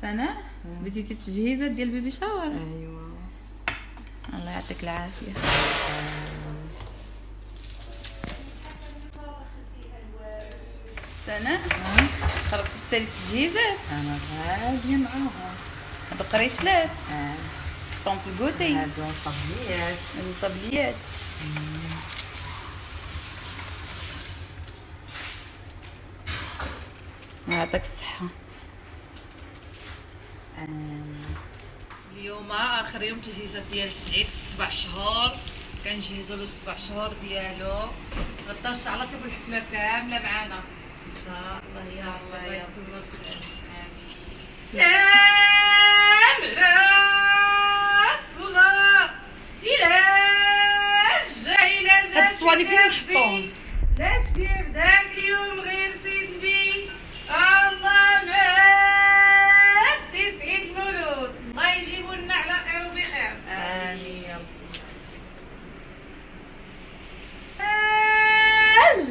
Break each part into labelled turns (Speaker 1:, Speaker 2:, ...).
Speaker 1: سنة بديتي التجهيزات ديال بيبي شاور.
Speaker 2: ايوا
Speaker 1: الله يعطيك العافية. سنة قربتي تسالي التجهيزات.
Speaker 2: انا غاديه معاهم.
Speaker 1: هادو قريشلات تحطهم في الكوتي.
Speaker 2: هادو صبليات.
Speaker 1: هادو صبليات. يعطيك الصحة. اليوم اخر يوم تجهيزات ديال سعيد في 7 شهور. كنجهزوا له 7 شهور ديالو. غدا ان شاء الله تكون الحفله كامله معانا ان شاء الله. يا الله يا الله بخير. سلام على الصلاة إلى جاي إلى جاي. هاد الصواني فين نحطوهم؟ لاش فيه بداك اليوم غير سيد بي. الله مع السي سعيد مولود، الله يجيبو لنا على خير وبخير.
Speaker 2: امين يا رب.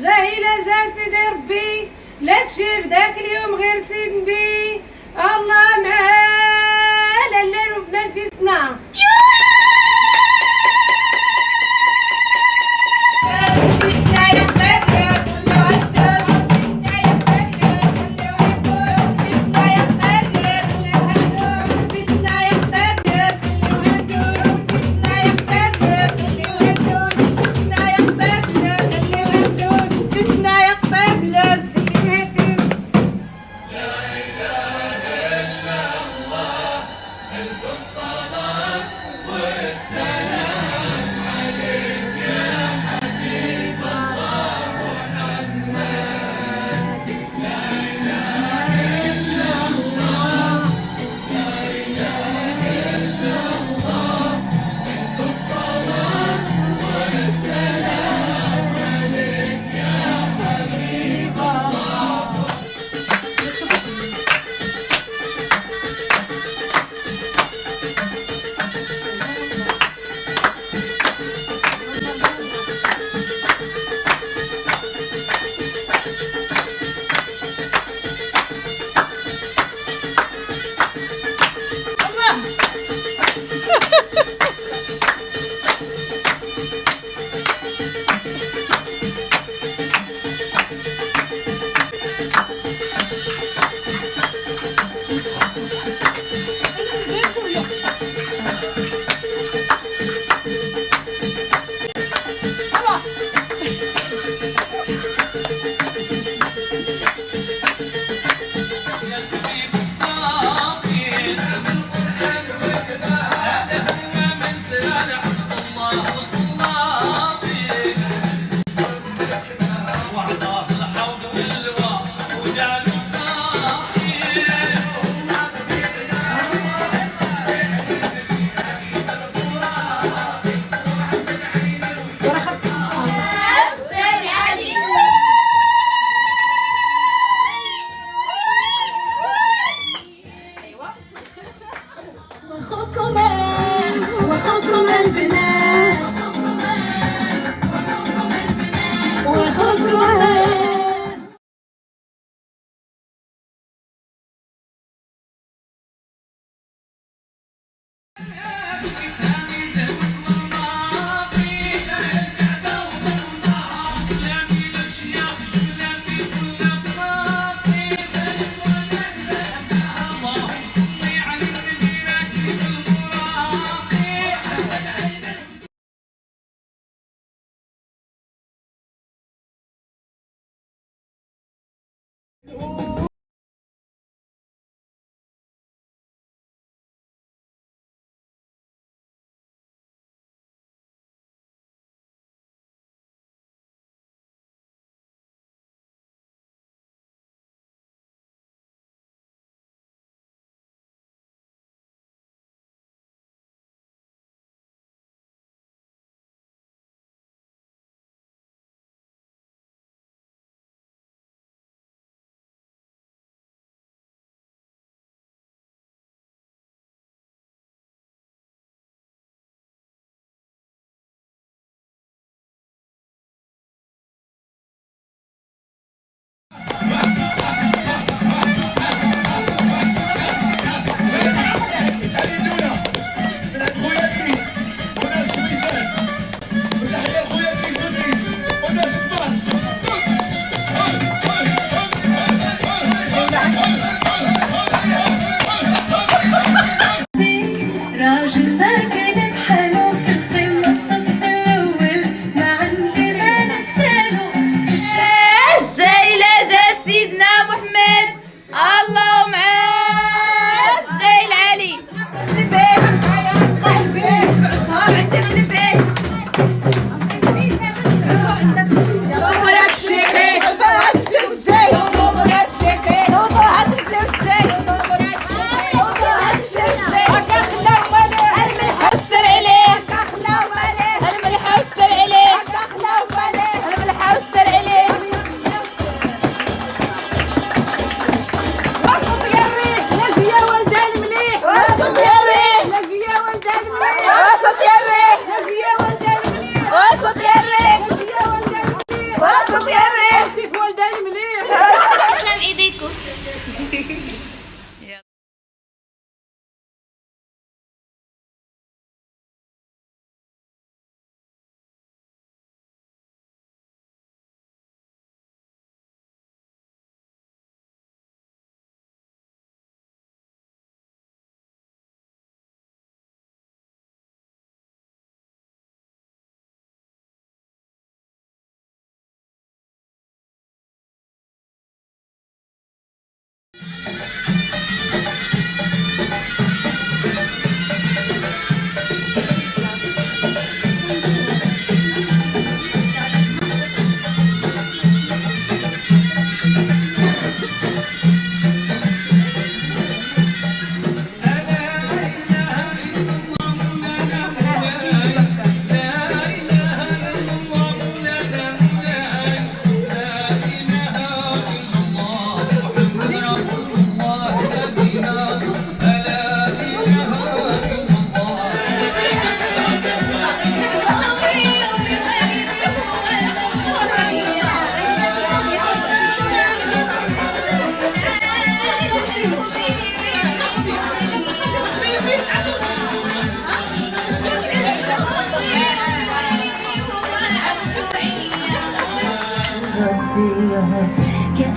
Speaker 3: جا إلى جا سيدي ربي، لاش فيه بداك اليوم غير سيد بي. الله معاه الليل وبنا نفيسنا.
Speaker 4: لا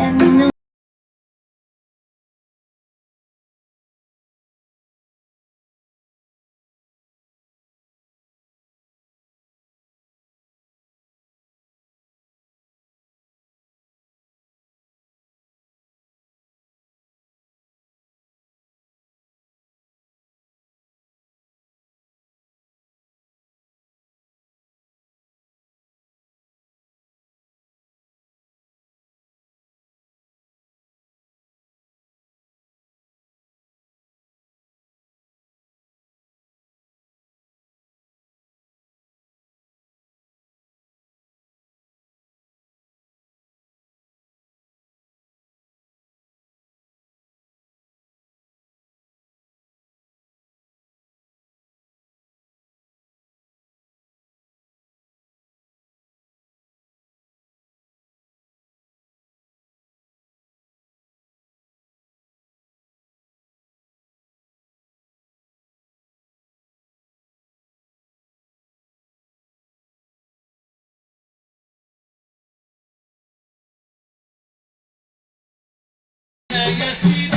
Speaker 4: and you know
Speaker 5: يا سيدي